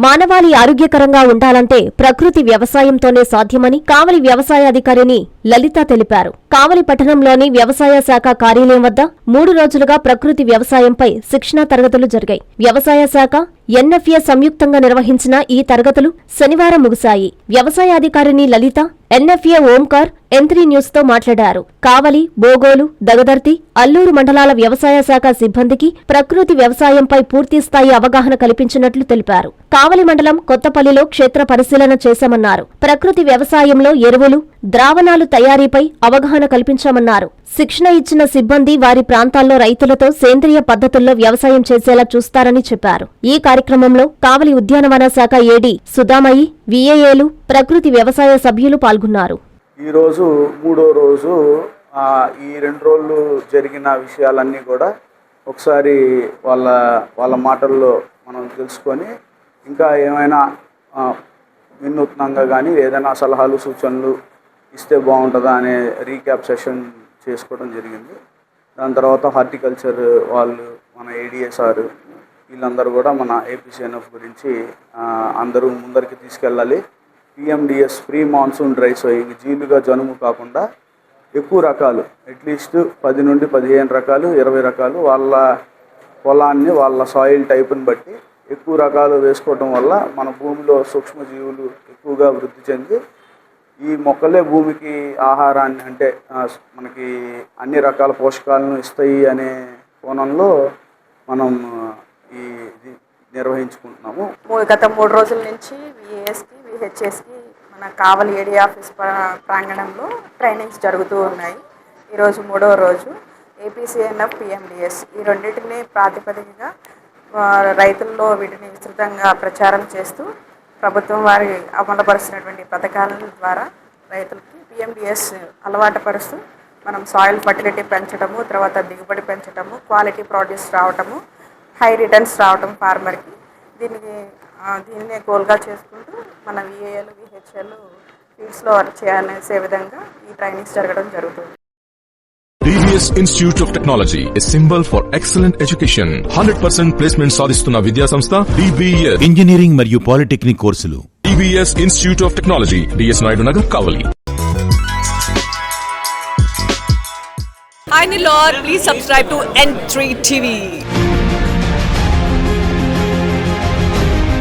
మానవాళి ఆరోగ్యకరంగా ఉండాలంటే ప్రకృతి వ్యవసాయంతోనే సాధ్యమని కావలి వ్యవసాయాధికారిని లలిత తెలిపారు. కావలి పట్టణంలోని వ్యవసాయ శాఖ కార్యాలయం వద్ద 3 రోజులుగా ప్రకృతి వ్యవసాయంపై శిక్షణా తరగతులు జరిగాయి. వ్యవసాయ శాఖ, ఎన్ఎఫ్ఏ సంయుక్తంగా నిర్వహించిన ఈ తరగతులు శనివారం ముగిశాయి. వ్యవసాయాధికారిని లలిత, ఎన్ఎఫ్ఏ ఓంకార్ N3 న్యూస్ తో మాట్లాడారు. కావలి, బోగోలు, దగదర్తి, అల్లూరు మండలాల వ్యవసాయ శాఖ సిబ్బందికి ప్రకృతి వ్యవసాయంపై పూర్తిస్థాయి అవగాహన కల్పించినట్లు తెలిపారు. కావలి మండలం కొత్తపల్లిలో క్షేత్ర పరిశీలన చేశామన్నారు. ప్రకృతి వ్యవసాయంలో ఎరువులు, ద్రావణాలు తయారీపై అవగాహన కల్పించామన్నారు. శిక్షణ ఇచ్చిన సిబ్బంది వారి ప్రాంతాల్లో రైతులతో సేంద్రియ పద్ధతుల్లో వ్యవసాయం చేసేలా చూస్తారని చెప్పారు. ఈ కార్యక్రమంలో కావలి ఉద్యానవన శాఖ ఏడీ సుధామయి, విఏఏలు, ప్రకృతి వ్యవసాయ సభ్యులు పాల్గొన్నారు. ఈరోజు 3వ రోజు ఈ 2 రోజులు జరిగిన విషయాలన్నీ కూడా ఒకసారి వాళ్ళ మాటల్లో మనం తెలుసుకొని ఇంకా ఏమైనా వినూత్నంగా కానీ ఏదైనా సలహాలు సూచనలు ఇస్తే బాగుంటుందా అనే రీక్యాప్ సెషన్ చేసుకోవడం జరిగింది. దాని తర్వాత హార్టికల్చర్ వాళ్ళు, మన ఏడిఎస్ఆర్ వీళ్ళందరూ కూడా మన ఏపీసీఎన్ఎఫ్ గురించి అందరూ ముందరికి తీసుకెళ్ళాలి. PMDS pre monsoon dry sowing, జీలుగా జనుము కాకుండా ఎక్కువ రకాలు, అట్లీస్ట్ 10 నుండి 15 రకాలు, 20 రకాలు వాళ్ళ పొలాన్ని, వాళ్ళ సాయిల్ టైప్ని బట్టి ఎక్కువ రకాలు వేసుకోవడం వల్ల మన భూమిలో సూక్ష్మజీవులు ఎక్కువగా వృద్ధి చెంది ఈ మొక్కలే భూమికి ఆహారాన్ని, అంటే మనకి అన్ని రకాల పోషకాలను ఇస్తాయి అనే కోణంలో మనం ఇది నిర్వహించుకుంటున్నాము. గత 3 రోజుల నుంచి VASకి, VHSకి మన కావలి ఏడీ ఆఫీస్ ప్రాంగణంలో ట్రైనింగ్స్ జరుగుతూ ఉన్నాయి. ఈరోజు 3వ రోజు. ఏపీసీఎన్ఎఫ్, PMDS ఈ రెండింటిని ప్రాతిపదికగా రైతుల్లో వీటిని విస్తృతంగా ప్రచారం చేస్తూ ప్రభుత్వం వారి అమలుపరుస్తున్నటువంటి పథకాల ద్వారా రైతులకి PMDS అలవాటు పరుస్తూ మనం సాయిల్ ఫర్టిలిటీ పెంచడము, తర్వాత దిగుబడి పెంచడము, క్వాలిటీ ప్రొడ్యూస్ రావటము, హై రిటర్న్స్ రావటం ఫార్మర్కి, దీన్నే గోల్గా చేసుకుంటూ మన VAలు, VHలు ఫీల్డ్స్లో వర్క్ చేసే విధంగా ఈ ట్రైనింగ్స్ జరగడం జరుగుతుంది. DBS Institute of Technology, a symbol for excellent education. 100% placement సాధిస్తున్న విద్యా సంస్థ DBS. ఇంజనీరింగ్ మరియు పాలిటెక్నిక్ కోర్సులు. DBS Institute of Technology, DS Naidu Nagar, Kavali. Hi Nilor, please subscribe to N3 TV.